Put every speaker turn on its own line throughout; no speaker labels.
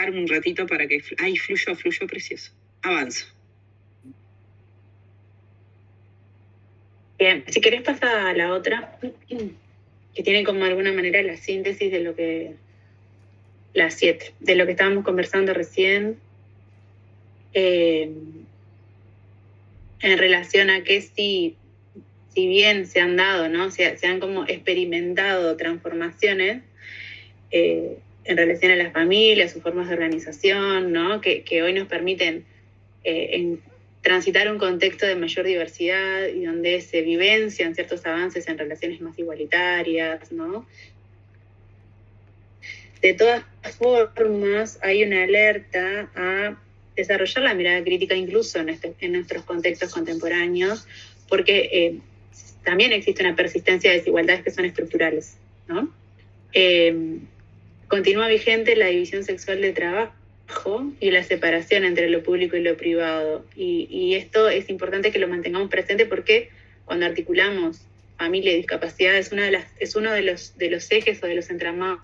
un ratito para que... Ay, fluyó precioso. Avanzo.
Bien, si querés pasar a la otra, que tiene como de alguna manera la síntesis de lo que... La 7, de lo que estábamos conversando recién, en relación a que si bien se han dado, ¿no? Se han como experimentado transformaciones en relación a las familias, sus formas de organización, ¿no? Que hoy nos permiten transitar un contexto de mayor diversidad y donde se vivencian ciertos avances en relaciones más igualitarias, ¿no? De todas formas, hay una alerta a desarrollar la mirada crítica incluso en nuestros contextos contemporáneos, porque también existe una persistencia de desigualdades que son estructurales, ¿no? Continúa vigente la división sexual de trabajo y la separación entre lo público y lo privado. Y esto es importante que lo mantengamos presente porque cuando articulamos familia y discapacidad es uno de los ejes o de los entramados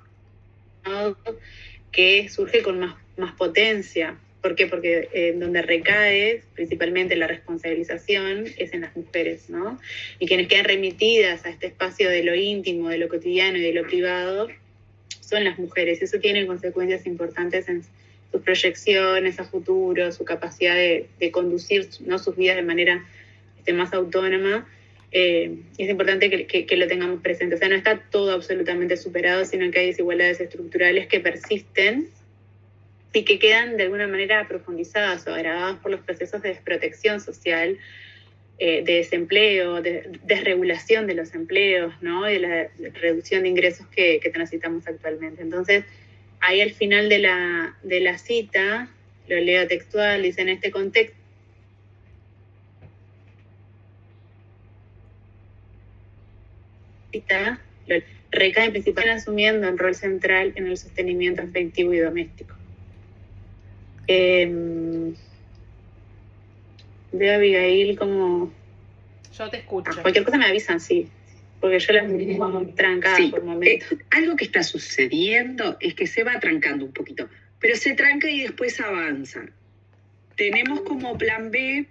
que surge con más potencia. ¿Por qué? Porque donde recae principalmente la responsabilización es en las mujeres, ¿no? Y quienes quedan remitidas a este espacio de lo íntimo, de lo cotidiano y de lo privado son las mujeres. Eso tiene consecuencias importantes en sus proyecciones a futuro, su capacidad de conducir, ¿no?, sus vidas de manera más autónoma. Es importante que lo tengamos presente. O sea, no está todo absolutamente superado, sino que hay desigualdades estructurales que persisten y que quedan de alguna manera profundizadas o agravadas por los procesos de desprotección social, de desempleo, de desregulación de los empleos, ¿no? Y de la reducción de ingresos que transitamos actualmente. Entonces, ahí al final de la cita, lo leo textual, dice: en este contexto, recae principalmente asumiendo un rol central en el sostenimiento afectivo y doméstico. Veo a Abigail como...
Yo te escucho.
Cualquier cosa me avisan, sí, porque yo las tengo trancadas
Sí,
por momentos.
Algo que está sucediendo es que se va trancando un poquito, pero se tranca y después avanza. Tenemos como plan B,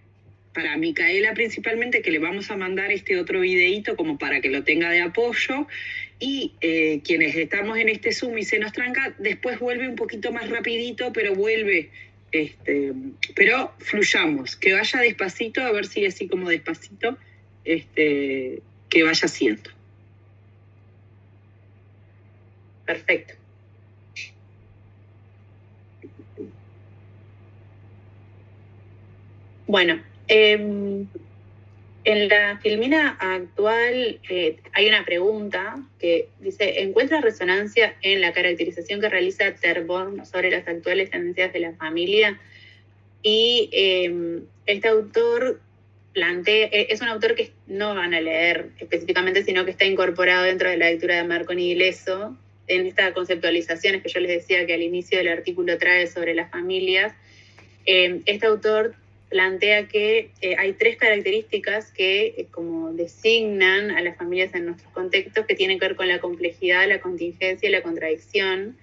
para Micaela principalmente, que le vamos a mandar este otro videíto como para que lo tenga de apoyo, y quienes estamos en este Zoom y se nos tranca, después vuelve un poquito más rapidito, pero vuelve, pero fluyamos, que vaya despacito, a ver si así como despacito, que vaya haciendo.
Perfecto. Bueno, en la filmina actual hay una pregunta que dice: ¿encuentra resonancia en la caracterización que realiza Terborn sobre las actuales tendencias de la familia? Y este autor es un autor que no van a leer específicamente, sino que está incorporado dentro de la lectura de Marconi y Lesso, en estas conceptualizaciones que yo les decía que al inicio del artículo trae sobre las familias. Este autor plantea que hay 3 características que como designan a las familias en nuestros contextos, que tienen que ver con la complejidad, la contingencia y la contradicción.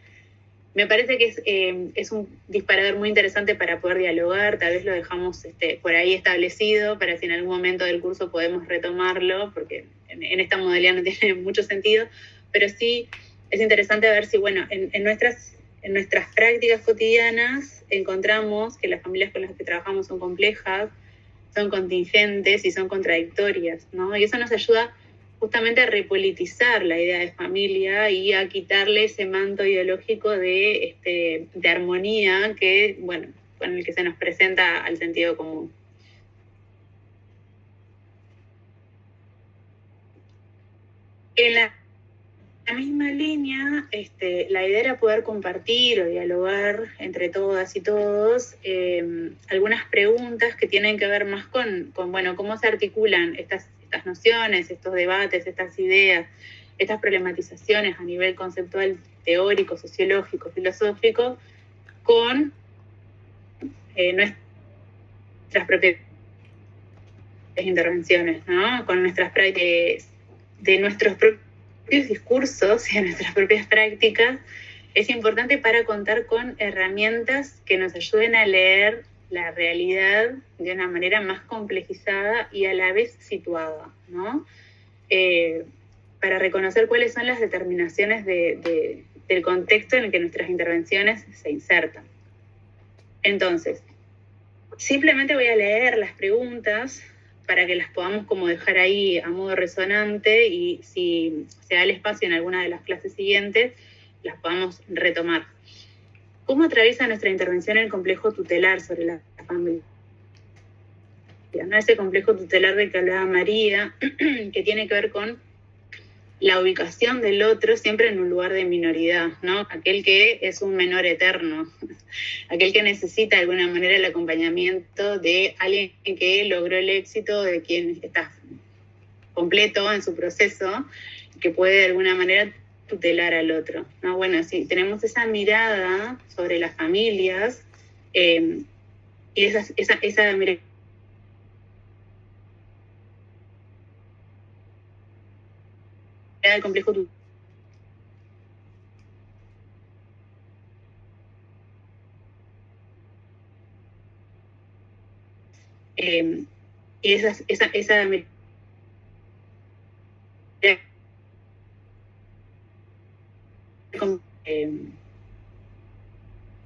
Me parece que es un disparador muy interesante para poder dialogar. Tal vez lo dejamos por ahí establecido para si en algún momento del curso podemos retomarlo, porque en esta modalidad no tiene mucho sentido, pero sí es interesante ver si, bueno, en nuestras prácticas cotidianas encontramos que las familias con las que trabajamos son complejas, son contingentes y son contradictorias, ¿no? Y eso nos ayuda justamente a repolitizar la idea de familia y a quitarle ese manto ideológico de armonía que, bueno, con el que se nos presenta al sentido común. En la misma línea, la idea era poder compartir o dialogar entre todas y todos algunas preguntas que tienen que ver más con bueno, cómo se articulan estas nociones, estos debates, estas ideas, estas problematizaciones a nivel conceptual, teórico, sociológico, filosófico, con nuestras propias intervenciones, ¿no? Con nuestras prácticas, de nuestros propios discursos y a nuestras propias prácticas, es importante para contar con herramientas que nos ayuden a leer la realidad de una manera más complejizada y a la vez situada, ¿no? Para reconocer cuáles son las determinaciones del contexto en el que nuestras intervenciones se insertan. Entonces, simplemente voy a leer las preguntas para que las podamos como dejar ahí a modo resonante y si se da el espacio en alguna de las clases siguientes, las podamos retomar. ¿Cómo atraviesa nuestra intervención el complejo tutelar sobre la familia? ¿No? Ese complejo tutelar del que hablaba María, que tiene que ver con la ubicación del otro siempre en un lugar de minoridad, ¿no? Aquel que es un menor eterno, aquel que necesita de alguna manera el acompañamiento de alguien que logró el éxito, de quien está completo en su proceso, que puede de alguna manera tutelar al otro, ¿no? Bueno, sí, tenemos esa mirada sobre las familias y esa mirada del complejo tutelar. Y esa mirada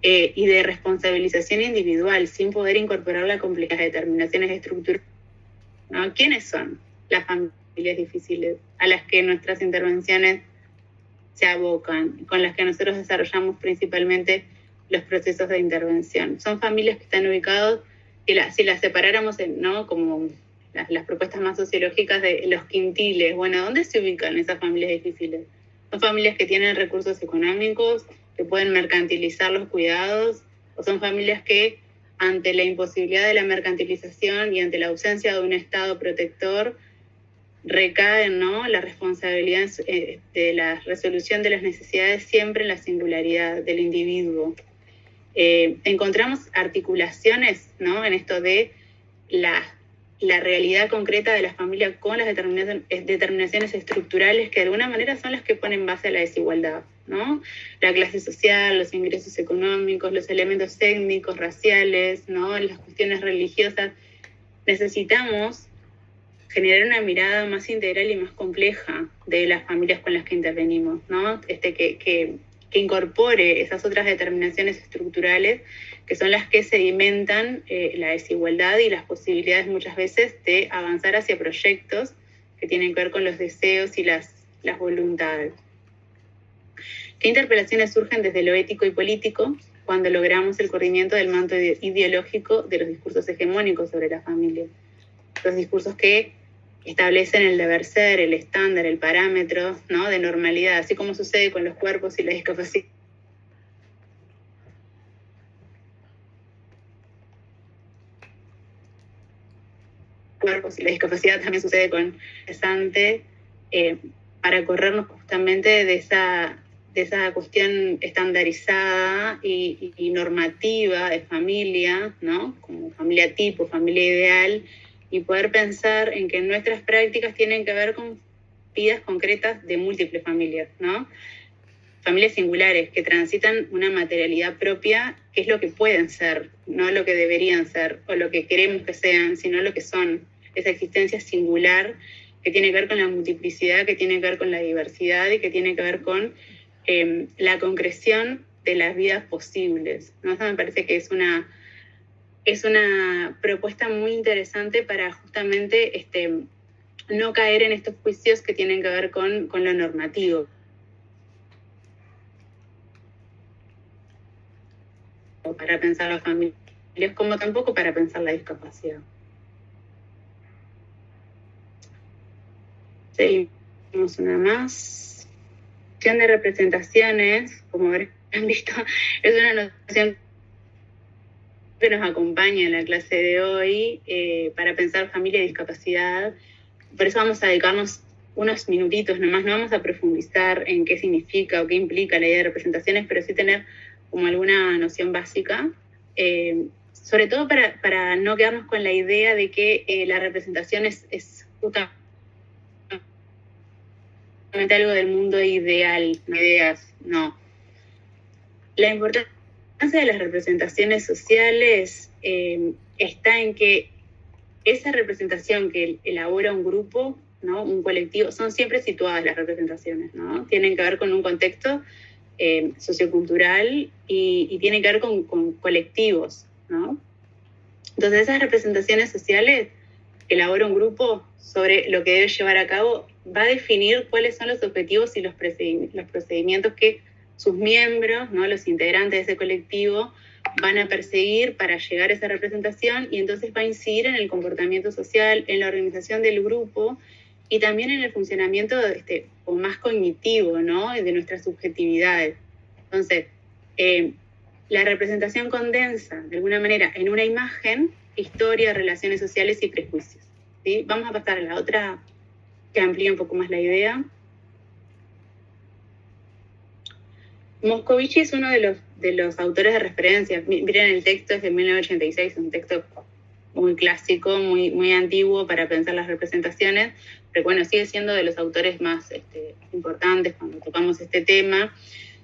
y de responsabilización individual, sin poder incorporar la complejidad de determinaciones estructurales, ¿no? ¿Quiénes son las familias difíciles a las que nuestras intervenciones se abocan, con las que nosotros desarrollamos principalmente los procesos de intervención? Son familias que están ubicadas, si las separáramos, ¿no? Como las propuestas más sociológicas de los quintiles, bueno, ¿dónde se ubican esas familias difíciles? Son familias que tienen recursos económicos, que pueden mercantilizar los cuidados, o son familias que ante la imposibilidad de la mercantilización y ante la ausencia de un Estado protector, recaen, ¿no?, la responsabilidad de la resolución de las necesidades siempre en la singularidad del individuo. Encontramos articulaciones, ¿no?, en esto de la realidad concreta de la familia con las determinaciones estructurales que de alguna manera son las que ponen base a la desigualdad, ¿no? La clase social, los ingresos económicos, los elementos étnicos, raciales, ¿no?, las cuestiones religiosas. Necesitamos generar una mirada más integral y más compleja de las familias con las que intervenimos, ¿no? Que incorpore esas otras determinaciones estructurales que son las que sedimentan la desigualdad y las posibilidades muchas veces de avanzar hacia proyectos que tienen que ver con los deseos y las voluntades. ¿Qué interpelaciones surgen desde lo ético y político cuando logramos el corrimiento del manto ideológico de los discursos hegemónicos sobre la familia? Los discursos que establecen el deber ser, el estándar, el parámetro, ¿no?, de normalidad, así como sucede con los cuerpos y la discapacidad. Cuerpos y la discapacidad también sucede con Sante, para corrernos justamente de esa cuestión estandarizada y normativa de familia, ¿no?, como familia tipo, familia ideal, y poder pensar en que nuestras prácticas tienen que ver con vidas concretas de múltiples familias, ¿no? Familias singulares que transitan una materialidad propia, que es lo que pueden ser, no lo que deberían ser, o lo que queremos que sean, sino lo que son. Esa existencia singular que tiene que ver con la multiplicidad, que tiene que ver con la diversidad y que tiene que ver con la concreción de las vidas posibles, ¿no? Eso me parece que es una propuesta muy interesante para justamente no caer en estos juicios que tienen que ver con lo normativo. Para pensar las familias, como tampoco para pensar la discapacidad. Seguimos una más. La noción de representaciones, como habrán visto, es una noción que nos acompaña en la clase de hoy para pensar familia y discapacidad. Por eso vamos a dedicarnos unos minutitos nomás, no vamos a profundizar en qué significa o qué implica la idea de representaciones, pero sí tener como alguna noción básica, sobre todo para no quedarnos con la idea de que la representación es justamente algo del mundo ideal, ideas, no. La importancia de las representaciones sociales está en que esa representación que elabora un grupo, ¿no? Un colectivo, son siempre situadas las representaciones, ¿no? Tienen que ver con un contexto sociocultural y tienen que ver con colectivos, ¿no? Entonces esas representaciones sociales que elabora un grupo sobre lo que debe llevar a cabo va a definir cuáles son los objetivos y los procedimientos que sus miembros, ¿no? Los integrantes de ese colectivo, van a perseguir para llegar a esa representación, y entonces va a incidir en el comportamiento social, en la organización del grupo y también en el funcionamiento o más cognitivo, ¿no? De nuestras subjetividades. Entonces, la representación condensa de alguna manera en una imagen historia, relaciones sociales y prejuicios, ¿sí? Vamos a pasar a la otra que amplía un poco más la idea. Moscovici es uno de los autores de referencia. Miren, el texto es de 1986, un texto muy clásico, muy antiguo para pensar las representaciones, pero bueno, sigue siendo de los autores más importantes cuando tocamos este tema.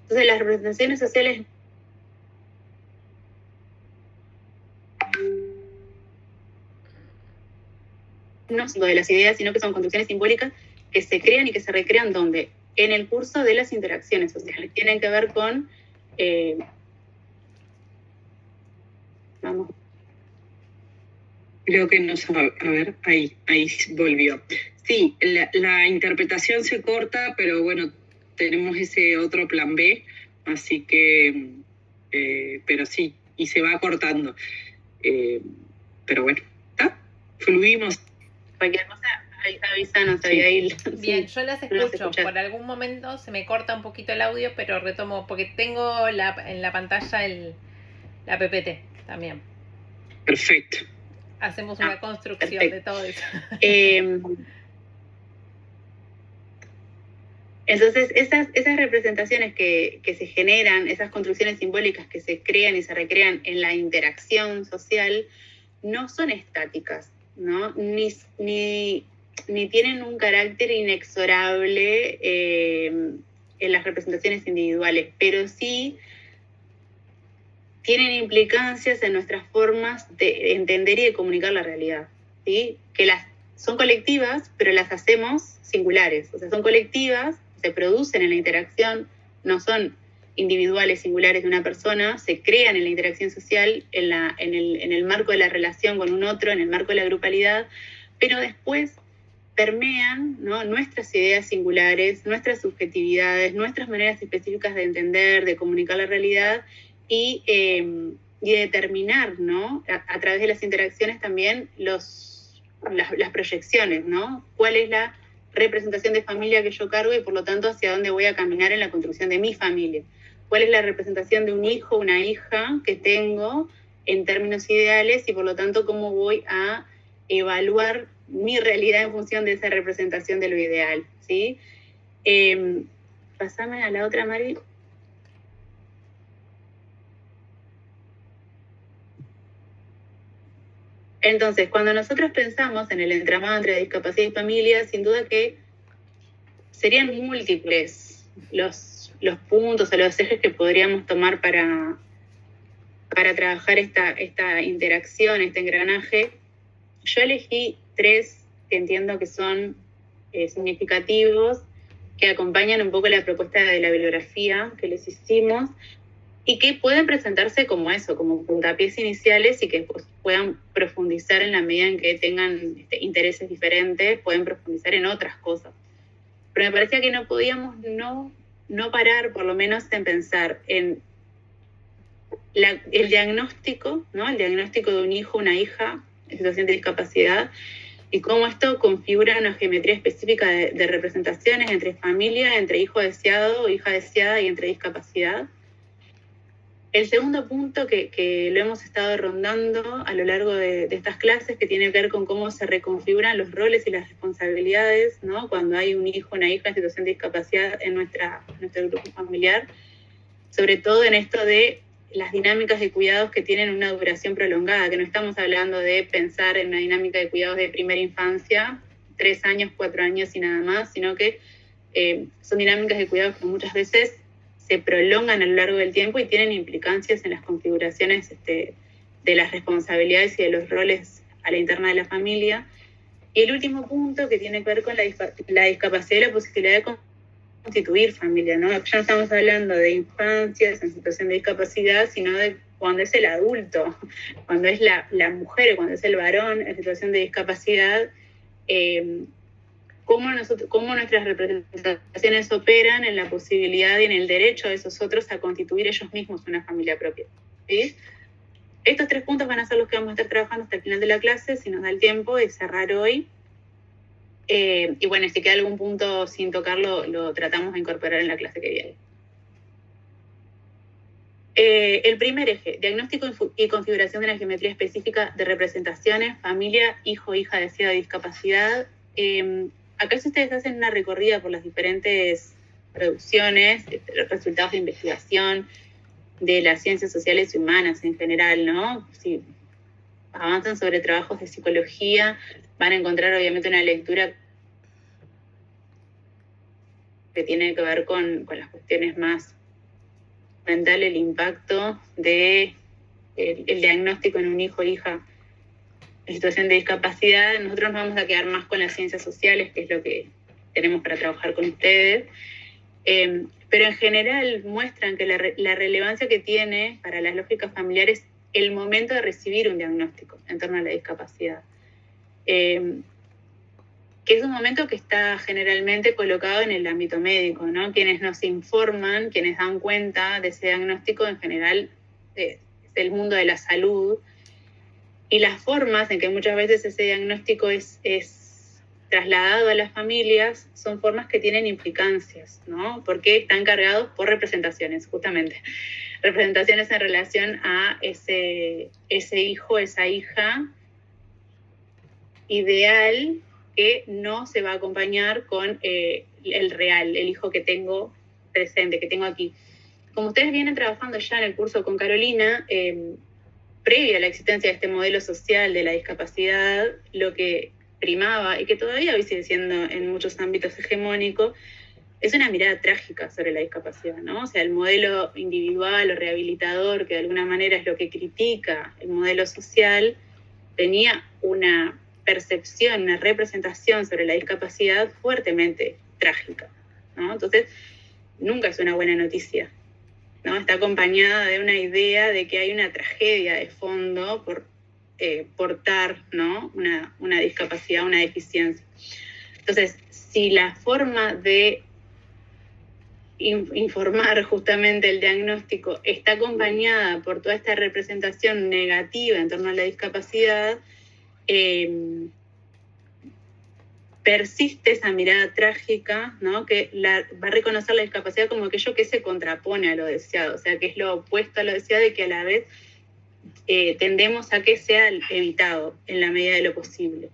Entonces, las representaciones sociales no son de las ideas, sino que son construcciones simbólicas que se crean y que se recrean ¿dónde? En el curso de las interacciones sociales. Tienen que ver con vamos.
Creo que nos... A ver, ahí volvió. Sí, la interpretación se corta, pero bueno, tenemos ese otro plan B, así que... pero sí, y se va cortando. Pero bueno, ¿está? Fluimos.
Cualquier cosa, avísanos, ahí.
Bien, yo las escucho.
No
Por algún momento se me corta un poquito el audio, pero retomo, porque tengo en la pantalla la PPT también.
Perfecto.
Hacemos una construcción
perfecto.
de todo eso.
Entonces, esas representaciones que se generan, esas construcciones simbólicas que se crean y se recrean en la interacción social, no son estáticas, ¿no? Ni tienen un carácter inexorable en las representaciones individuales, pero sí tienen implicancias en nuestras formas de entender y de comunicar la realidad, ¿sí? Que son colectivas, pero las hacemos singulares. O sea, son colectivas, se producen en la interacción, no son individuales, singulares de una persona, se crean en la interacción social, en el marco de la relación con un otro, en el marco de la grupalidad, pero después permean, ¿no? Nuestras ideas singulares, nuestras subjetividades, nuestras maneras específicas de entender, de comunicar la realidad y determinar, ¿no? A través de las interacciones también las proyecciones, ¿no? ¿Cuál es la representación de familia que yo cargo y por lo tanto hacia dónde voy a caminar en la construcción de mi familia? ¿Cuál es la representación de un hijo, una hija que tengo en términos ideales y por lo tanto cómo voy a evaluar mi realidad en función de esa representación de lo ideal, ¿sí? Pasame a la otra, Mari. Entonces, cuando nosotros pensamos en el entramado entre discapacidad y familia, sin duda que serían múltiples los puntos o los ejes que podríamos tomar para trabajar esta interacción, este engranaje. Yo elegí 3 que entiendo que son significativos, que acompañan un poco la propuesta de la bibliografía que les hicimos y que pueden presentarse como eso, como puntapiés iniciales y que pues, puedan profundizar en la medida en que tengan intereses diferentes, pueden profundizar en otras cosas. Pero me parecía que no podíamos no parar, por lo menos, en pensar en el diagnóstico, ¿no? El diagnóstico de un hijo, una hija en situación de discapacidad y cómo esto configura una geometría específica de representaciones entre familia, entre hijo deseado o hija deseada y entre discapacidad. El segundo punto que lo hemos estado rondando a lo largo de estas clases, que tiene que ver con cómo se reconfiguran los roles y las responsabilidades, ¿no? Cuando hay un hijo, una hija en situación de discapacidad en nuestro grupo familiar, sobre todo en esto de las dinámicas de cuidados que tienen una duración prolongada, que no estamos hablando de pensar en una dinámica de cuidados de primera infancia, 3 años, 4 años y nada más, sino que son dinámicas de cuidados que muchas veces se prolongan a lo largo del tiempo y tienen implicancias en las configuraciones de las responsabilidades y de los roles a la interna de la familia. Y el último punto, que tiene que ver con la discapacidad y la posibilidad de constituir familia, ¿no? Ya no estamos hablando de infancias en situación de discapacidad, sino de cuando es el adulto, cuando es la mujer, cuando es el varón en situación de discapacidad, cómo nuestras representaciones operan en la posibilidad y en el derecho de esos otros a constituir ellos mismos una familia propia, ¿sí? Estos 3 puntos van a ser los que vamos a estar trabajando hasta el final de la clase, si nos da el tiempo de cerrar hoy. Y bueno, si queda algún punto sin tocarlo, lo tratamos de incorporar en la clase que viene. El primer eje, diagnóstico y configuración de una geometría específica de representaciones, familia, hijo, hija deseada de discapacidad. Acá si ustedes hacen una recorrida por las diferentes producciones, resultados de investigación de las ciencias sociales y humanas en general, ¿no? Si avanzan sobre trabajos de psicología, van a encontrar obviamente una lectura que tiene que ver con las cuestiones más mentales, el impacto de el diagnóstico en un hijo o hija en situación de discapacidad. Nosotros nos vamos a quedar más con las ciencias sociales, que es lo que tenemos para trabajar con ustedes. Pero en general muestran que la relevancia que tiene para las lógicas familiares el momento de recibir un diagnóstico en torno a la discapacidad. Que es un momento que está generalmente colocado en el ámbito médico, ¿no? Quienes nos informan, quienes dan cuenta de ese diagnóstico, en general es el mundo de la salud, y las formas en que muchas veces ese diagnóstico es trasladado a las familias son formas que tienen implicancias, ¿no? Porque están cargados por representaciones, justamente. Representaciones en relación a ese hijo, esa hija ideal, que no se va a acompañar con el real, el hijo que tengo presente, que tengo aquí. Como ustedes vienen trabajando ya en el curso con Carolina, previa a la existencia de este modelo social de la discapacidad, lo que primaba, y que todavía hoy sigue siendo en muchos ámbitos hegemónico, es una mirada trágica sobre la discapacidad, ¿no? O sea, el modelo individual o rehabilitador, que de alguna manera es lo que critica el modelo social, tenía una percepción, una representación sobre la discapacidad fuertemente trágica, ¿no? Entonces, nunca es una buena noticia, ¿no? Está acompañada de una idea de que hay una tragedia de fondo por portar, ¿no? una discapacidad, una deficiencia. Entonces, si la forma de informar justamente el diagnóstico está acompañada por toda esta representación negativa en torno a la discapacidad, persiste esa mirada trágica, ¿no? Que va a reconocer la discapacidad como aquello que se contrapone a lo deseado, o sea, que es lo opuesto a lo deseado y que a la vez tendemos a que sea evitado en la medida de lo posible.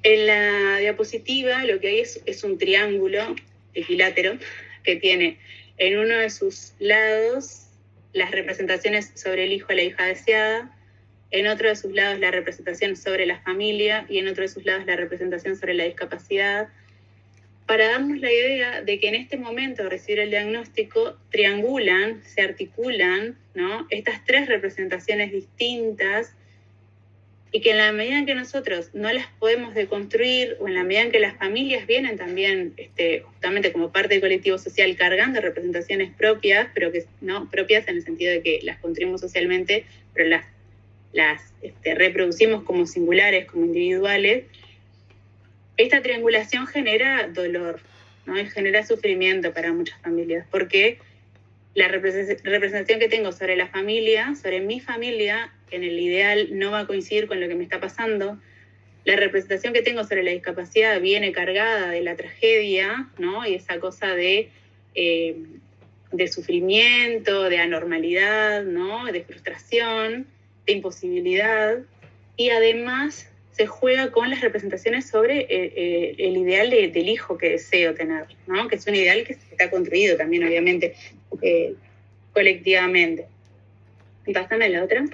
En la diapositiva lo que hay es un triángulo equilátero que tiene en uno de sus lados las representaciones sobre el hijo o la hija deseada, en otro de sus lados la representación sobre la familia y en otro de sus lados la representación sobre la discapacidad, para darnos la idea de que en este momento de recibir el diagnóstico triangulan, se articulan, ¿no? Estas 3 representaciones distintas, y que en la medida en que nosotros no las podemos deconstruir, o en la medida en que las familias vienen también justamente como parte del colectivo social cargando representaciones propias, pero que no propias en el sentido de que las construimos socialmente, pero las reproducimos como singulares, como individuales, esta triangulación genera dolor, ¿no? Y genera sufrimiento para muchas familias, porque la representación que tengo sobre la familia, sobre mi familia, en el ideal no va a coincidir con lo que me está pasando. La representación que tengo sobre la discapacidad viene cargada de la tragedia, ¿no? Y esa cosa de sufrimiento, de anormalidad, ¿no? De frustración, de imposibilidad, y además se juega con las representaciones sobre el ideal del hijo que deseo tener, ¿no? Que es un ideal que está construido también, obviamente, colectivamente. Pásame la otra.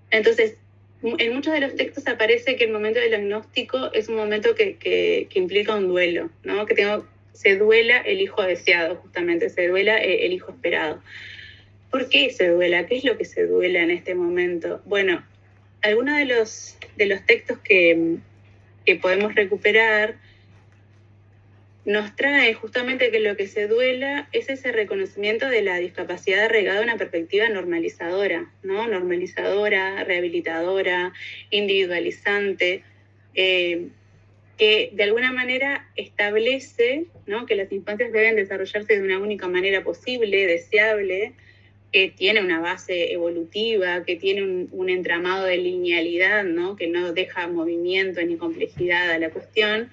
Entonces, en muchos de los textos aparece que el momento del diagnóstico es un momento que implica un duelo, ¿no? Se duela el hijo deseado, justamente, se duela el hijo esperado. ¿Por qué se duela? ¿Qué es lo que se duela en este momento? Bueno, algunos de los textos que podemos recuperar nos trae justamente que lo que se duela es ese reconocimiento de la discapacidad arraigada a una perspectiva normalizadora, ¿no? Normalizadora, rehabilitadora, individualizante, que de alguna manera establece, ¿no?, que las infancias deben desarrollarse de una única manera posible, deseable, que tiene una base evolutiva, que tiene un entramado de linealidad, ¿no?, que no deja movimiento ni complejidad a la cuestión,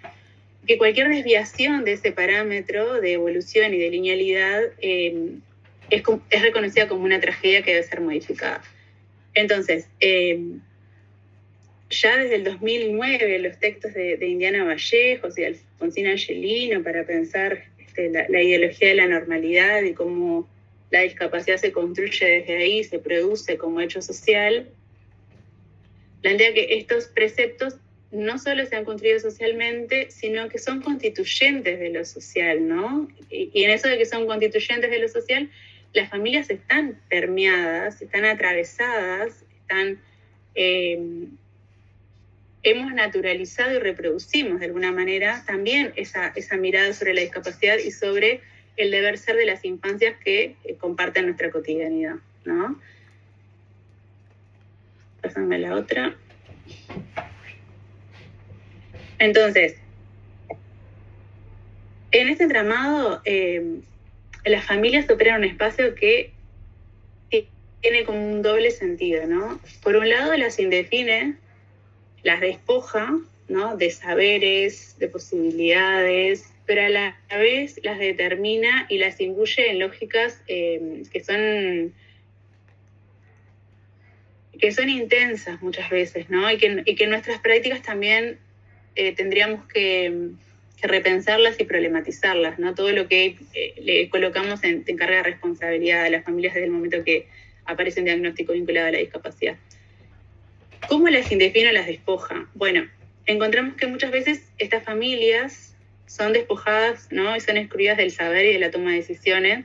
que cualquier desviación de ese parámetro de evolución y de linealidad es reconocida como una tragedia que debe ser modificada. Entonces, ya desde el 2009, los textos de Indiana Vallejos y de Alfonsina Angelino para pensar la ideología de la normalidad y cómo la discapacidad se construye desde ahí, se produce como hecho social, plantea que estos preceptos no solo se han construido socialmente, sino que son constituyentes de lo social, ¿no? Y en eso de que son constituyentes de lo social, las familias están permeadas, están atravesadas, hemos naturalizado y reproducimos de alguna manera también esa mirada sobre la discapacidad y sobre el deber ser de las infancias que comparten nuestra cotidianidad, ¿no? Pásame la otra. Entonces, en este entramado, las familias operan un espacio que tiene como un doble sentido, ¿no? Por un lado, las indefine, las despoja, ¿no?, de saberes, de posibilidades, pero a la vez las determina y las imbuye en lógicas que son intensas muchas veces, ¿no? Y que en nuestras prácticas también tendríamos que repensarlas y problematizarlas, ¿no? Todo lo que le colocamos en carga de responsabilidad a las familias desde el momento que aparece un diagnóstico vinculado a la discapacidad. ¿Cómo las indefine o las despoja? Bueno, encontramos que muchas veces estas familias son despojadas, ¿no?, y son excluidas del saber y de la toma de decisiones,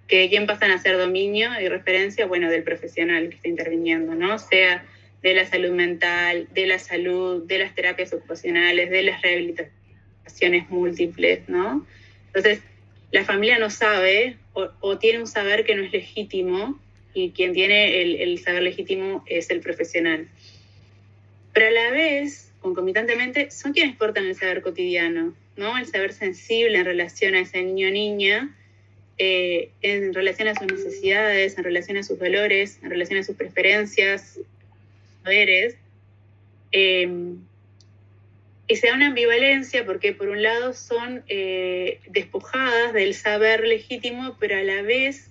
que de quién pasan a ser dominio y referencia, bueno, del profesional que está interviniendo, ¿no? Sea de la salud mental, de la salud, de las terapias ocupacionales, de las rehabilitaciones múltiples, ¿no? Entonces, la familia no sabe o tiene un saber que no es legítimo, y quien tiene el saber legítimo es el profesional. Pero a la vez, concomitantemente, son quienes portan el saber cotidiano, ¿no? El saber sensible en relación a ese niño o niña, en relación a sus necesidades, en relación a sus dolores, en relación a sus preferencias, saberes. Y se da una ambivalencia porque por un lado son despojadas del saber legítimo, pero a la vez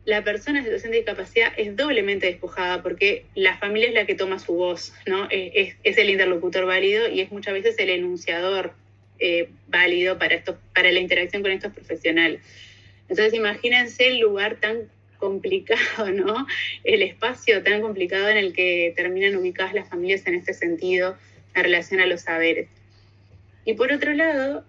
la persona en situación de discapacidad es doblemente despojada porque la familia es la que toma su voz, ¿no? Es el interlocutor válido y es muchas veces el enunciador válido para la interacción con estos profesionales. Entonces imagínense el lugar tan complicado, ¿no? El espacio tan complicado en el que terminan ubicadas las familias en este sentido en relación a los saberes. Y por otro lado,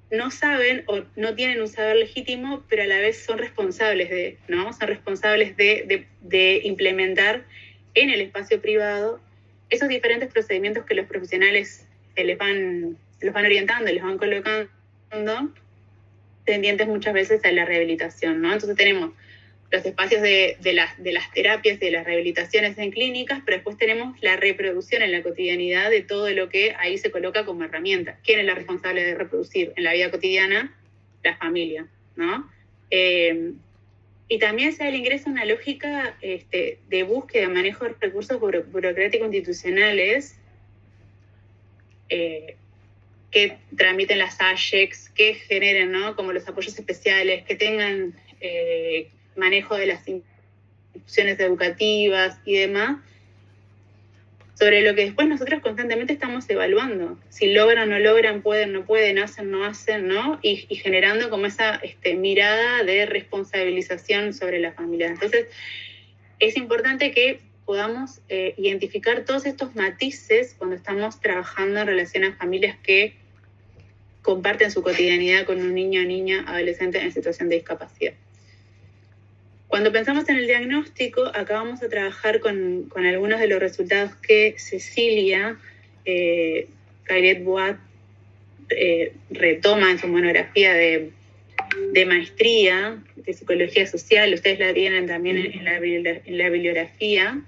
no saben o no tienen un saber legítimo, pero a la vez son responsables ¿no? Son responsables de implementar en el espacio privado esos diferentes procedimientos que los profesionales los van orientando, les van colocando, tendientes muchas veces a la rehabilitación, ¿no? Entonces tenemos los espacios de las terapias, de las rehabilitaciones en clínicas, pero después tenemos la reproducción en la cotidianidad de todo lo que ahí se coloca como herramienta. ¿Quién es la responsable de reproducir en la vida cotidiana? La familia, ¿no? Y también se da el ingreso a una lógica de búsqueda, de manejo de recursos burocráticos institucionales que tramiten las AYEX, que generen, ¿no?, como los apoyos especiales, que tengan manejo de las instituciones educativas y demás, sobre lo que después nosotros constantemente estamos evaluando, si logran, no logran, pueden, no pueden, hacen, no hacen, ¿no? Y generando como esa mirada de responsabilización sobre la familia. Entonces, es importante que podamos identificar todos estos matices cuando estamos trabajando en relación a familias que comparten su cotidianidad con un niño, niña, adolescente en situación de discapacidad. Cuando pensamos en el diagnóstico, acá vamos a trabajar con algunos de los resultados que Cecilia Cairet-Boat retoma en su monografía de maestría de psicología social. Ustedes la tienen también en la bibliografía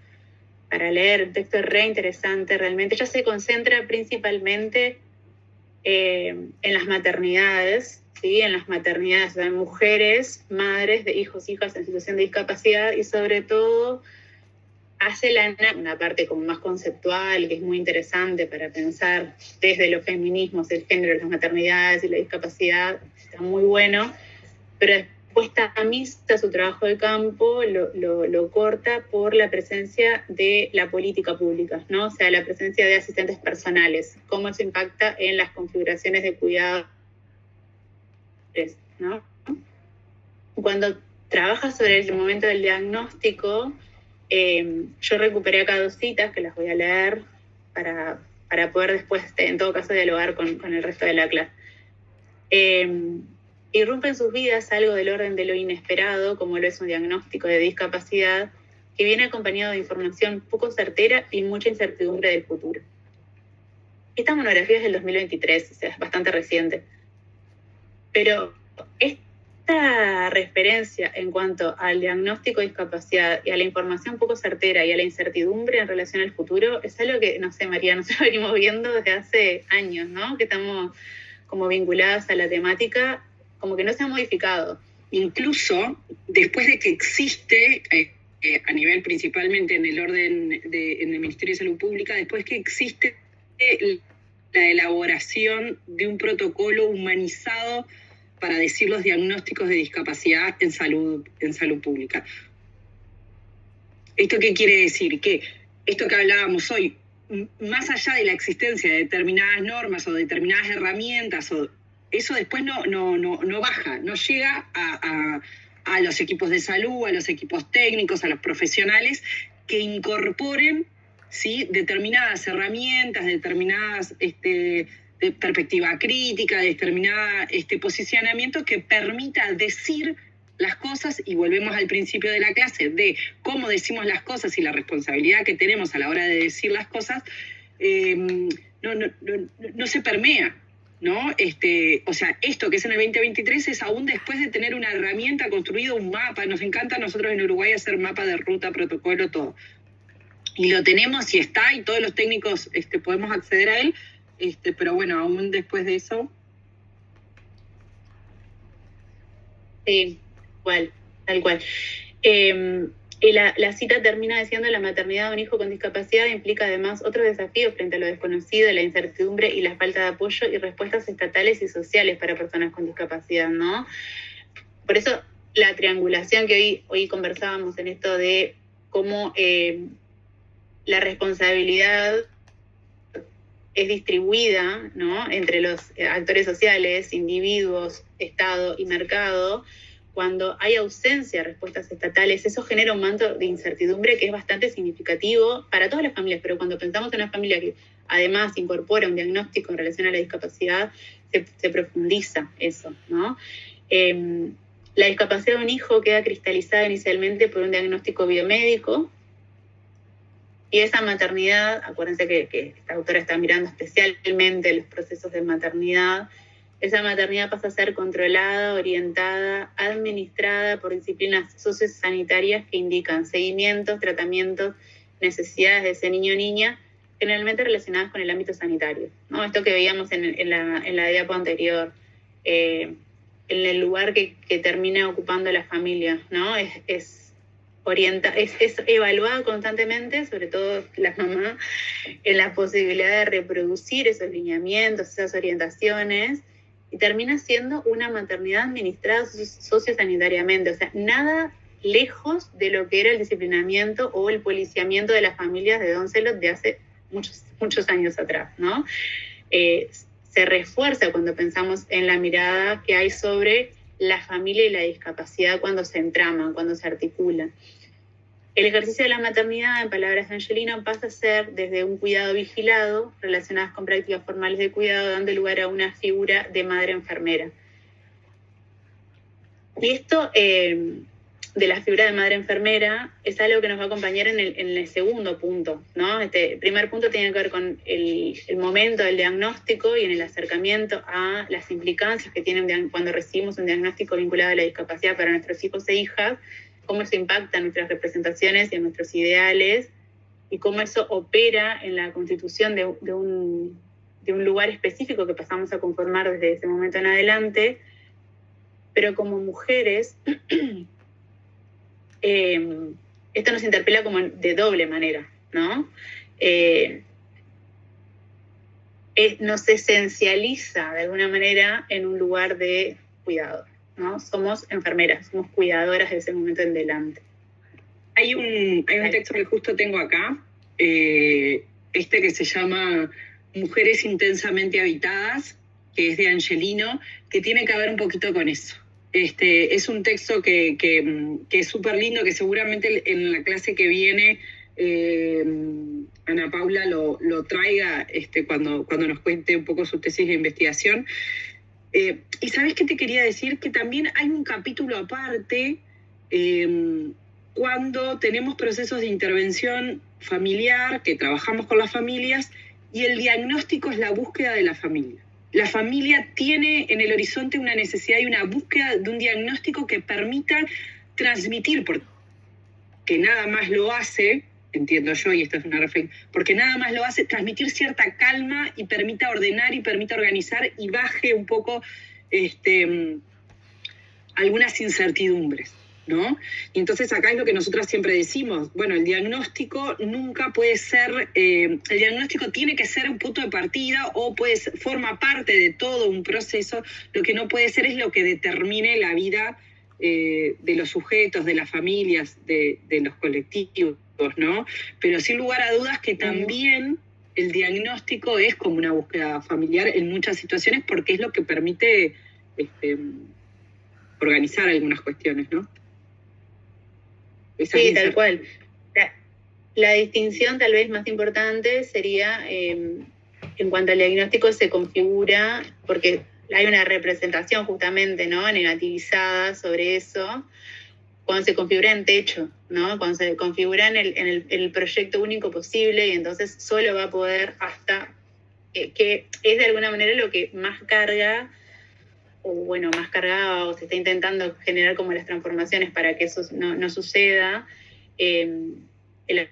para leer. El texto es re interesante, realmente. Ella se concentra principalmente en las maternidades, ¿sí? En las maternidades de mujeres, madres de hijos, hijas en situación de discapacidad, y sobre todo hace una parte como más conceptual, que es muy interesante para pensar desde los feminismos, el género, las maternidades y la discapacidad. Está muy bueno, pero después tamiza su trabajo de campo, lo corta por la presencia de la política pública, ¿no? O sea, la presencia de asistentes personales, cómo eso impacta en las configuraciones de cuidado, ¿no? Cuando trabaja sobre el momento del diagnóstico, yo recuperé acá 2 citas que las voy a leer para poder después, en todo caso, dialogar con el resto de la clase. Irrumpe en sus vidas algo del orden de lo inesperado, como lo es un diagnóstico de discapacidad, que viene acompañado de información poco certera y mucha incertidumbre del futuro. Esta monografía es del 2023, o sea, es bastante reciente. Pero esta referencia en cuanto al diagnóstico de discapacidad y a la información poco certera y a la incertidumbre en relación al futuro es algo que, no sé, María, nosotros venimos viendo desde hace años, ¿no? Que estamos como vinculadas a la temática, como que no se ha modificado.
Incluso después de que existe, a nivel principalmente en el orden en el Ministerio de Salud Pública, después que existe la elaboración de un protocolo humanizado para decir los diagnósticos de discapacidad en salud pública. ¿Esto qué quiere decir? Que esto que hablábamos hoy, más allá de la existencia de determinadas normas o determinadas herramientas, eso después no baja, no llega a los equipos de salud, a los equipos técnicos, a los profesionales que incorporen, ¿sí?, determinadas herramientas, determinadas de perspectiva crítica, determinada posicionamiento que permita decir las cosas, y volvemos al principio de la clase, de cómo decimos las cosas y la responsabilidad que tenemos a la hora de decir las cosas, no se permea, ¿no? O sea, esto que es en el 2023 es aún después de tener una herramienta, construido un mapa. Nos encanta a nosotros en Uruguay hacer mapa de ruta, protocolo, todo. Y lo tenemos y está, y todos los técnicos podemos acceder a él, pero bueno, aún después de eso.
Sí, tal cual. Y la cita termina diciendo: la maternidad de un hijo con discapacidad implica además otros desafíos frente a lo desconocido, la incertidumbre y la falta de apoyo y respuestas estatales y sociales para personas con discapacidad, ¿no? Por eso la triangulación que hoy conversábamos en esto de cómo la responsabilidad es distribuida, ¿no?, entre los actores sociales, individuos, Estado y mercado. Cuando hay ausencia de respuestas estatales, eso genera un manto de incertidumbre que es bastante significativo para todas las familias, pero cuando pensamos en una familia que además incorpora un diagnóstico en relación a la discapacidad, se profundiza eso, ¿no? La discapacidad de un hijo queda cristalizada inicialmente por un diagnóstico biomédico, y esa maternidad, acuérdense que esta autora está mirando especialmente los procesos de maternidad, esa maternidad pasa a ser controlada, orientada, administrada por disciplinas sociosanitarias que indican seguimientos, tratamientos, necesidades de ese niño o niña, generalmente relacionadas con el ámbito sanitario, ¿no? Esto que veíamos en la diapo anterior, en el lugar que termina ocupando la familia, ¿no? Es evaluada constantemente, sobre todo la mamá, en la posibilidad de reproducir esos lineamientos, esas orientaciones, y termina siendo una maternidad administrada sociosanitariamente, o sea, nada lejos de lo que era el disciplinamiento o el policiamiento de las familias de Don Celot de hace muchos años atrás, ¿no? Se refuerza cuando pensamos en la mirada que hay sobre la familia y la discapacidad cuando se entraman, cuando se articulan. El ejercicio de la maternidad, en palabras de Angelino, pasa a ser desde un cuidado vigilado, relacionadas con prácticas formales de cuidado, dando lugar a una figura de madre enfermera. Y esto de la figura de madre enfermera es algo que nos va a acompañar en el segundo punto, ¿no? Este primer punto tiene que ver con el momento del diagnóstico y en el acercamiento a las implicancias que tiene cuando recibimos un diagnóstico vinculado a la discapacidad para nuestros hijos e hijas, cómo eso impacta en nuestras representaciones y en nuestros ideales, y cómo eso opera en la constitución de un lugar específico que pasamos a conformar desde ese momento en adelante. Pero como mujeres, esto nos interpela como de doble manera, ¿no? Nos esencializa de alguna manera en un lugar de cuidado, ¿no? Somos enfermeras, somos cuidadoras de ese momento en delante.
Hay un texto que justo tengo acá, que se llama Mujeres intensamente habitadas, que es de Angelino, que tiene que ver un poquito con eso. Es un texto que es súper lindo, que seguramente en la clase que viene Ana Paula lo traiga cuando nos cuente un poco su tesis de investigación. Y ¿sabés qué te quería decir? Que también hay un capítulo aparte cuando tenemos procesos de intervención familiar, que trabajamos con las familias, y el diagnóstico es la búsqueda de la familia. La familia tiene en el horizonte una necesidad y una búsqueda de un diagnóstico que permita transmitir, porque nada más lo hace, entiendo yo, y esto es una reflexión, porque nada más lo hace transmitir cierta calma y permita ordenar y permita organizar y baje un poco algunas incertidumbres, ¿no? Y entonces acá es lo que nosotras siempre decimos, bueno, el diagnóstico nunca puede ser, el diagnóstico tiene que ser un punto de partida o forma parte de todo un proceso, lo que no puede ser es lo que determine la vida de los sujetos, de las familias, de los colectivos, ¿no? Pero sin lugar a dudas que también el diagnóstico es como una búsqueda familiar en muchas situaciones porque es lo que permite organizar algunas cuestiones, ¿no?
Sí, tal cual. La distinción tal vez más importante sería en cuanto al diagnóstico se configura, porque hay una representación justamente, ¿no?, negativizada sobre eso, cuando se configura en techo, ¿no?, cuando se configura en el proyecto único posible, y entonces solo va a poder hasta, que es de alguna manera lo que más carga, más cargada, o se está intentando generar como las transformaciones para que eso no suceda, el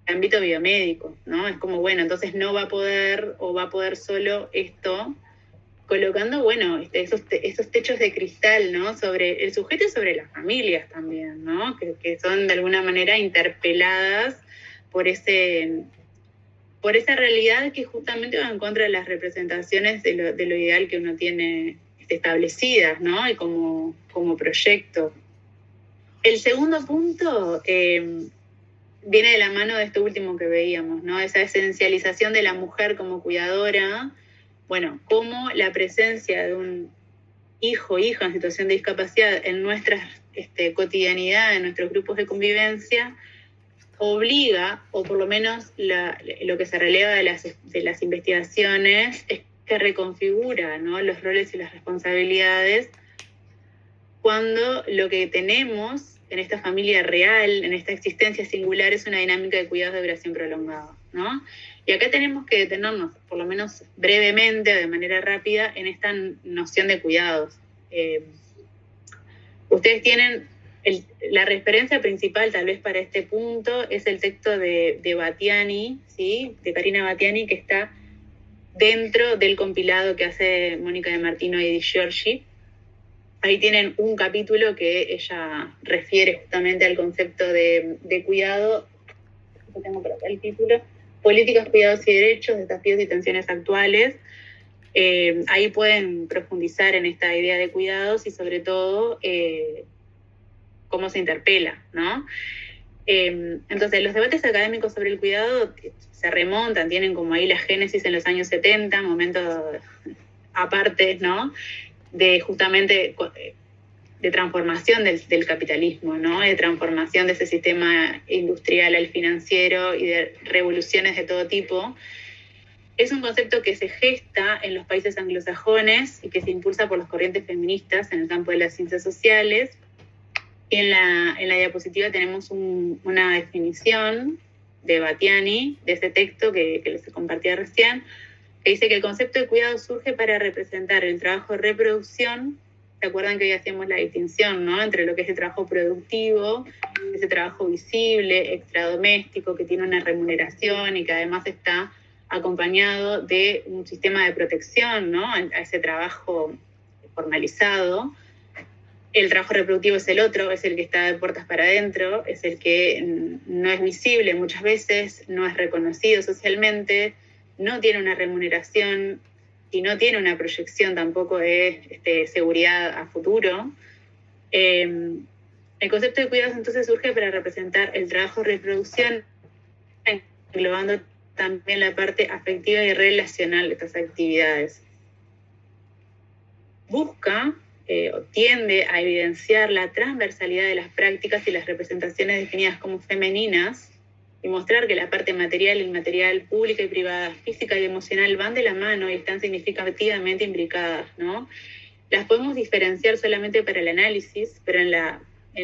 ámbito biomédico, ¿no? Es como, entonces no va a poder, o va a poder solo esto, colocando, esos techos de cristal, ¿no?, sobre el sujeto y sobre las familias también, ¿no?, que son de alguna manera interpeladas por esa realidad que justamente va en contra de las representaciones de lo ideal que uno tiene establecidas, ¿no?, y como proyecto. El segundo punto viene de la mano de esto último que veíamos, ¿no?, esa esencialización de la mujer como cuidadora, cómo la presencia de un hijo o hija en situación de discapacidad en nuestra cotidianidad, en nuestros grupos de convivencia, obliga, o por lo menos lo que se releva de las investigaciones, es que reconfigura, ¿no?, los roles y las responsabilidades, cuando lo que tenemos en esta familia real, en esta existencia singular, es una dinámica de cuidados de duración prolongada, ¿no? Y acá tenemos que detenernos, por lo menos brevemente, de manera rápida, en esta noción de cuidados. Ustedes tienen la referencia principal, tal vez para este punto, es el texto de Battiani, ¿sí?, de Karina Battiani, que está dentro del compilado que hace Mónica de Martino y Di Giorgi. Ahí tienen un capítulo que ella refiere justamente al concepto de cuidado. Yo tengo por acá el título: Políticas, cuidados y derechos, desafíos y tensiones actuales. Ahí pueden profundizar en esta idea de cuidados y sobre todo cómo se interpela, ¿no? Entonces, los debates académicos sobre el cuidado se remontan, tienen como ahí la génesis en los años 70, momentos aparte, ¿no?, de justamente transformación del capitalismo, ¿no? De transformación de ese sistema industrial al financiero y de revoluciones de todo tipo. Es un concepto que se gesta en los países anglosajones y que se impulsa por las corrientes feministas en el campo de las ciencias sociales. En la diapositiva tenemos una definición de Battiani, de ese texto que les compartía recién, que dice que el concepto de cuidado surge para representar el trabajo de reproducción. ¿Se acuerdan que hoy hacíamos la distinción, ¿no?, entre lo que es el trabajo productivo, ese trabajo visible, extradoméstico, que tiene una remuneración y que además está acompañado de un sistema de protección, ¿no?, a ese trabajo formalizado? El trabajo reproductivo es el otro, es el que está de puertas para adentro, es el que no es visible muchas veces, no es reconocido socialmente, no tiene una remuneración y no tiene una proyección tampoco de seguridad a futuro. El concepto de cuidados entonces surge para representar el trabajo de reproducción, englobando también la parte afectiva y relacional de estas actividades. Busca o tiende a evidenciar la transversalidad de las prácticas y las representaciones definidas como femeninas y mostrar que la parte material e inmaterial, pública y privada, física y emocional van de la mano y están significativamente imbricadas, ¿no? Las podemos diferenciar solamente para el análisis, pero en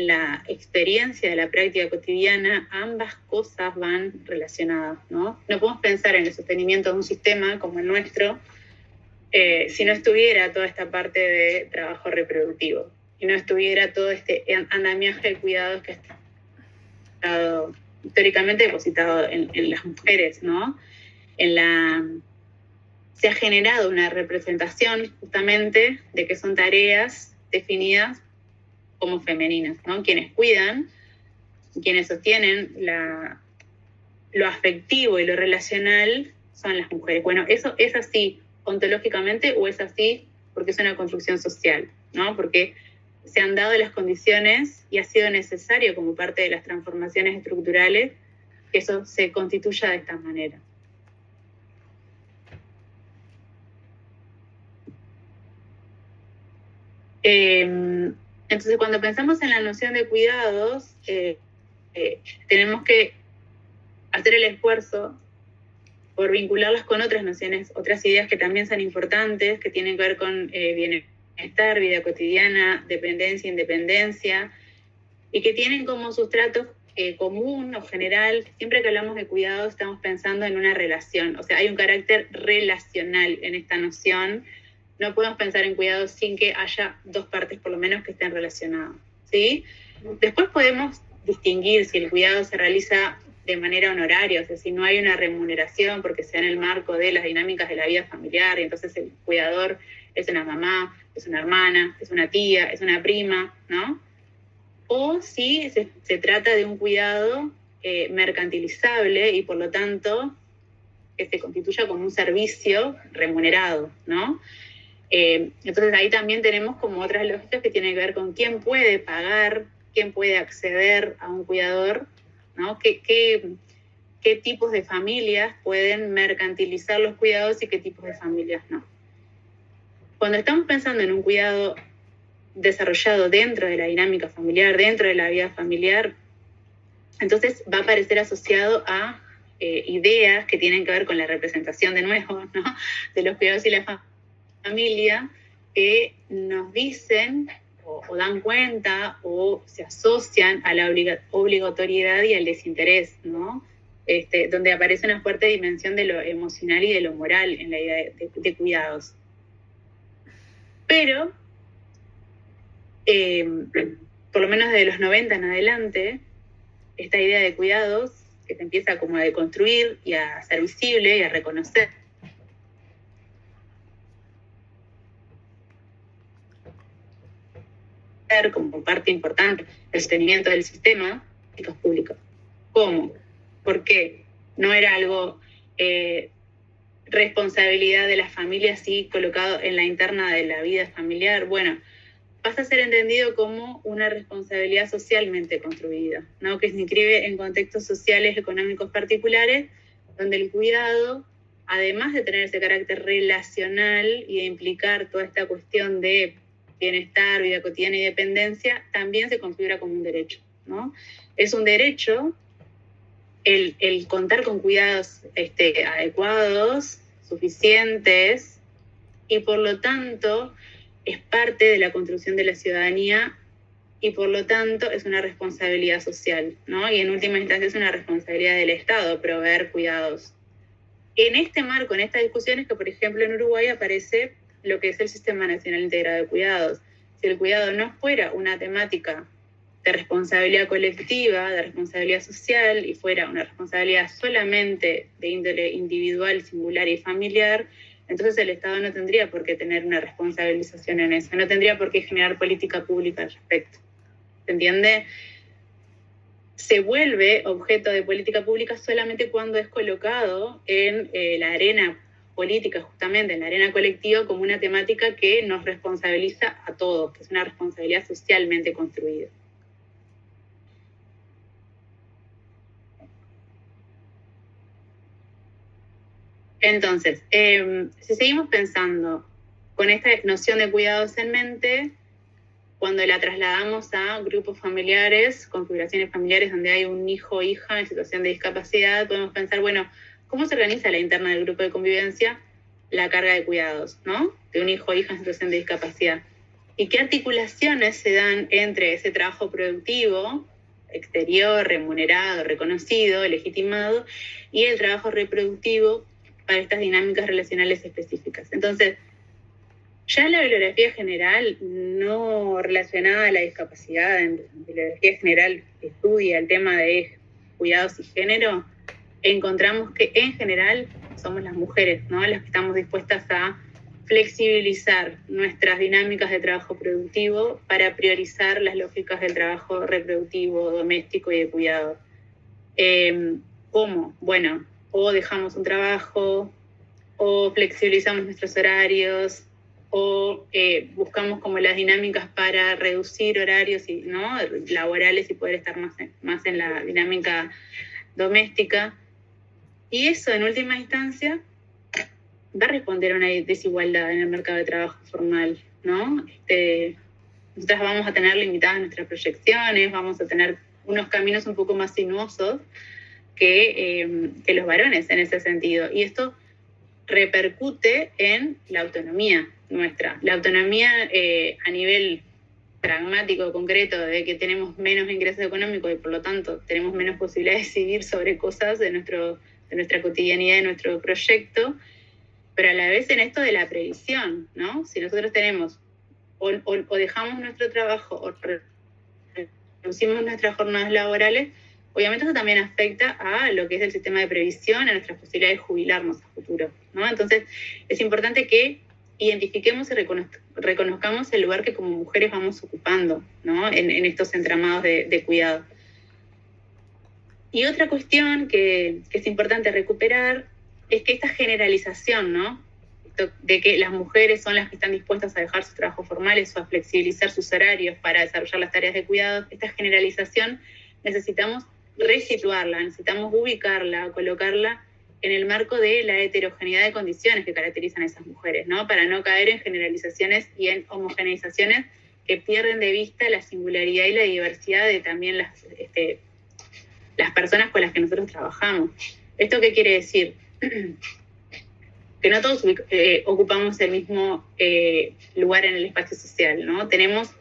la experiencia de la práctica cotidiana ambas cosas van relacionadas, ¿no? No podemos pensar en el sostenimiento de un sistema como el nuestro si no estuviera toda esta parte de trabajo reproductivo, y no estuviera todo este andamiaje de cuidados que ha estado históricamente depositado en las mujeres, ¿no? Se ha generado una representación justamente de que son tareas definidas como femeninas, ¿no? Quienes cuidan, quienes sostienen lo afectivo y lo relacional son las mujeres. Bueno, eso es así ontológicamente o es así porque es una construcción social, ¿no? Porque se han dado las condiciones y ha sido necesario como parte de las transformaciones estructurales que eso se constituya de esta manera. Entonces, cuando pensamos en la noción de cuidados, tenemos que hacer el esfuerzo por vincularlas con otras nociones, otras ideas que también son importantes, que tienen que ver con bienestar, vida cotidiana, dependencia, independencia, y que tienen como sustrato común o general. Siempre que hablamos de cuidado estamos pensando en una relación, o sea, hay un carácter relacional en esta noción. No podemos pensar en cuidado sin que haya dos partes por lo menos que estén relacionadas, ¿sí? Después podemos distinguir si el cuidado se realiza de manera honoraria, o sea, si no hay una remuneración porque sea en el marco de las dinámicas de la vida familiar, y entonces el cuidador es una mamá, es una hermana, es una tía, es una prima, ¿no? O si se trata de un cuidado mercantilizable y por lo tanto que se constituya como un servicio remunerado, ¿no? Entonces ahí también tenemos como otras lógicas que tienen que ver con quién puede pagar, quién puede acceder a un cuidador, ¿no? ¿Qué tipos de familias pueden mercantilizar los cuidados y qué tipos de familias no? Cuando estamos pensando en un cuidado desarrollado dentro de la dinámica familiar, dentro de la vida familiar, entonces va a aparecer asociado a ideas que tienen que ver con la representación de nuevo, ¿no?, de los cuidados y la familia, que nos dicen o dan cuenta o se asocian a la obligatoriedad y al desinterés, ¿no? Donde aparece una fuerte dimensión de lo emocional y de lo moral en la idea de cuidados. Pero, por lo menos desde los 90 en adelante, esta idea de cuidados, que se empieza como a deconstruir y a ser visible y a reconocer como parte importante del sostenimiento del sistema público. ¿Cómo? ¿Por qué? No era algo responsabilidad de las familias, sí, colocado en la interna de la vida familiar. Bueno, pasa a ser entendido como una responsabilidad socialmente construida, ¿no?, que se inscribe en contextos sociales, económicos particulares, donde el cuidado, además de tener ese carácter relacional y de implicar toda esta cuestión de bienestar, vida cotidiana y dependencia, también se configura como un derecho, ¿no? Es un derecho el contar con cuidados adecuados, suficientes, y por lo tanto es parte de la construcción de la ciudadanía y por lo tanto es una responsabilidad social, ¿no? Y en última instancia es una responsabilidad del Estado proveer cuidados. En este marco, en esta discusión es que, por ejemplo, en Uruguay aparece lo que es el Sistema Nacional Integrado de Cuidados. Si el cuidado no fuera una temática de responsabilidad colectiva, de responsabilidad social, y fuera una responsabilidad solamente de índole individual, singular y familiar, entonces el Estado no tendría por qué tener una responsabilización en eso, no tendría por qué generar política pública al respecto. ¿Se entiende? Se vuelve objeto de política pública solamente cuando es colocado en la arena política, justamente en la arena colectiva, como una temática que nos responsabiliza a todos, que es una responsabilidad socialmente construida. Entonces, si seguimos pensando con esta noción de cuidados en mente, cuando la trasladamos a grupos familiares, configuraciones familiares donde hay un hijo o hija en situación de discapacidad, podemos pensar, bueno, ¿cómo se organiza la interna del grupo de convivencia? La carga de cuidados, ¿no? De un hijo o hija en situación de discapacidad. ¿Y qué articulaciones se dan entre ese trabajo productivo, exterior, remunerado, reconocido, legitimado, y el trabajo reproductivo para estas dinámicas relacionales específicas? Entonces, ya la bibliografía general no relacionada a la discapacidad, en la bibliografía general que estudia el tema de cuidados y género, encontramos que en general somos las mujeres, ¿no?, las que estamos dispuestas a flexibilizar nuestras dinámicas de trabajo productivo para priorizar las lógicas del trabajo reproductivo, doméstico y de cuidado. ¿Cómo? Bueno, o dejamos un trabajo, o flexibilizamos nuestros horarios, o buscamos como las dinámicas para reducir horarios ¿no?, laborales y poder estar más en la dinámica doméstica. Y eso, en última instancia, va a responder a una desigualdad en el mercado de trabajo formal, ¿no? Nosotras vamos a tener limitadas nuestras proyecciones, vamos a tener unos caminos un poco más sinuosos que los varones en ese sentido. Y esto repercute en la autonomía nuestra. La autonomía a nivel pragmático, concreto, de que tenemos menos ingresos económicos y por lo tanto tenemos menos posibilidades de decidir sobre cosas de nuestra cotidianidad, de nuestro proyecto, pero a la vez en esto de la previsión, ¿no? Si nosotros tenemos o dejamos nuestro trabajo o reducimos nuestras jornadas laborales, obviamente eso también afecta a lo que es el sistema de previsión, a nuestras posibilidades de jubilarnos a futuro, ¿no? Entonces es importante que identifiquemos y reconozcamos el lugar que como mujeres vamos ocupando, ¿no?, en estos entramados de cuidado. Y otra cuestión que es importante recuperar es que esta generalización, ¿no?, de que las mujeres son las que están dispuestas a dejar sus trabajos formales o a flexibilizar sus horarios para desarrollar las tareas de cuidado, esta generalización necesitamos resituarla, necesitamos ubicarla, colocarla en el marco de la heterogeneidad de condiciones que caracterizan a esas mujeres, ¿no?, para no caer en generalizaciones y en homogeneizaciones que pierden de vista la singularidad y la diversidad de también las personas con las que nosotros trabajamos. ¿Esto qué quiere decir? Que no todos ocupamos el mismo lugar en el espacio social, ¿no? Tenemos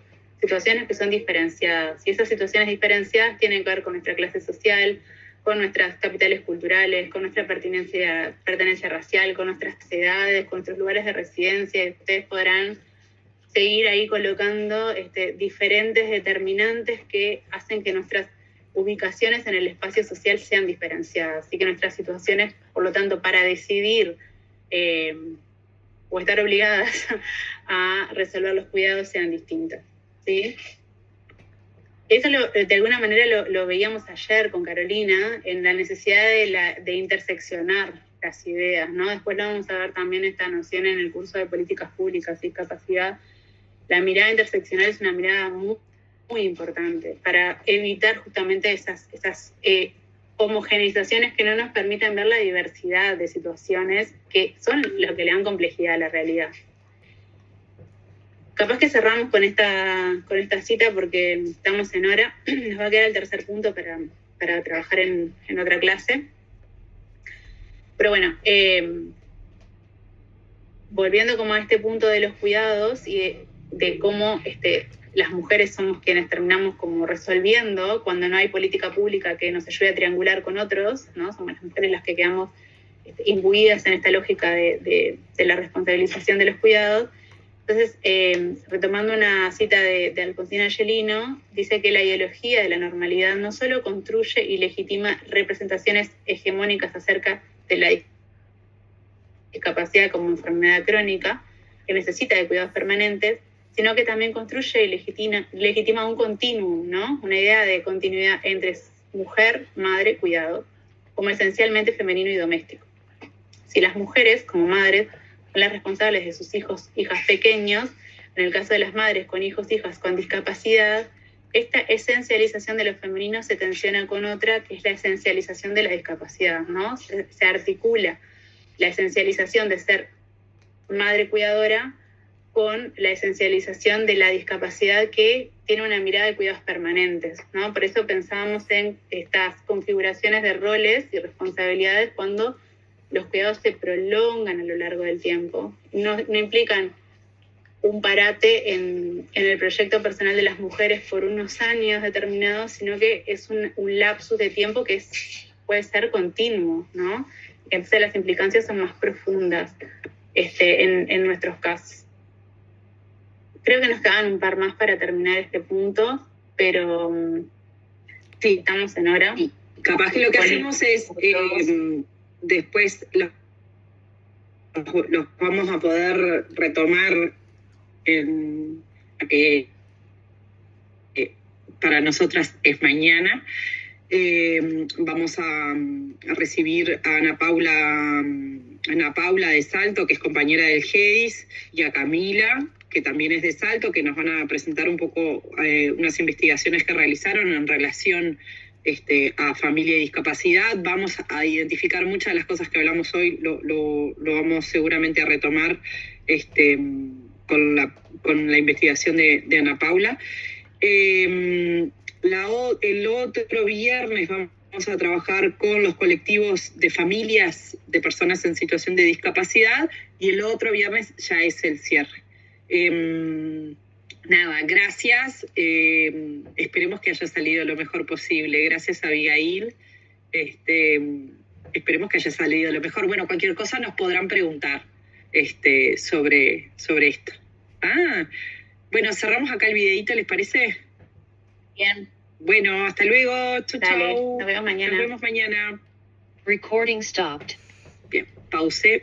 situaciones que son diferenciadas, y esas situaciones diferenciadas tienen que ver con nuestra clase social, con nuestras capitales culturales, con nuestra pertenencia racial, con nuestras edades, con nuestros lugares de residencia, y ustedes podrán seguir ahí colocando diferentes determinantes que hacen que nuestras ubicaciones en el espacio social sean diferenciadas, y que nuestras situaciones, por lo tanto, para decidir o estar obligadas a resolver los cuidados sean distintas, ¿sí? Eso de alguna manera lo veíamos ayer con Carolina, en la necesidad de interseccionar las ideas, ¿no? Después lo vamos a ver también esta noción en el curso de políticas públicas y capacidad. La mirada interseccional es una mirada muy, muy importante para evitar justamente esas homogeneizaciones que no nos permiten ver la diversidad de situaciones que son lo que le dan complejidad a la realidad. Capaz que cerramos con esta cita porque estamos en hora. Nos va a quedar el tercer punto para trabajar en otra clase. Pero bueno, volviendo como a este punto de los cuidados y de cómo las mujeres somos quienes terminamos como resolviendo cuando no hay política pública que nos ayude a triangular con otros, ¿no? Somos las mujeres las que quedamos imbuidas en esta lógica de la responsabilización de los cuidados. Entonces, retomando una cita de Alfonsina Angelino, dice que la ideología de la normalidad no solo construye y legitima representaciones hegemónicas acerca de la discapacidad como enfermedad crónica, que necesita de cuidados permanentes, sino que también construye y legitima un continuum, ¿no? Una idea de continuidad entre mujer, madre, cuidado, como esencialmente femenino y doméstico. Si las mujeres, como madres, son las responsables de sus hijos, hijas pequeños, en el caso de las madres con hijos, hijas con discapacidad, esta esencialización de lo femenino se tensiona con otra, que es la esencialización de la discapacidad, ¿no? Se articula la esencialización de ser madre cuidadora con la esencialización de la discapacidad que tiene una mirada de cuidados permanentes, ¿no? Por eso pensábamos en estas configuraciones de roles y responsabilidades cuando los cuidados se prolongan a lo largo del tiempo. No implican un parate en el proyecto personal de las mujeres por unos años determinados, sino que es un lapsus de tiempo que puede ser continuo, ¿no? Entonces las implicancias son más profundas en nuestros casos. Creo que nos quedan un par más para terminar este punto, pero sí, estamos en hora.
Y capaz que lo que hacemos es, después los vamos a poder retomar que para nosotras es mañana. Vamos a recibir a Ana Paula de Salto, que es compañera del GEDIS, y a Camila, que también es de Salto, que nos van a presentar un poco unas investigaciones que realizaron en relación a familia y discapacidad. Vamos a identificar muchas de las cosas que hablamos hoy, lo vamos seguramente a retomar con la investigación de Ana Paula. El otro viernes vamos a trabajar con los colectivos de familias de personas en situación de discapacidad, y el otro viernes ya es el cierre. Nada, gracias. Esperemos que haya salido lo mejor posible. Gracias, Abigail. Esperemos que haya salido lo mejor. Bueno, cualquier cosa nos podrán preguntar sobre esto. Bueno, cerramos acá el videito, ¿les parece?
Bien.
Bueno, hasta luego. Chau.
Nos vemos mañana.
Nos vemos mañana.
Recording stopped.
Bien, pausé.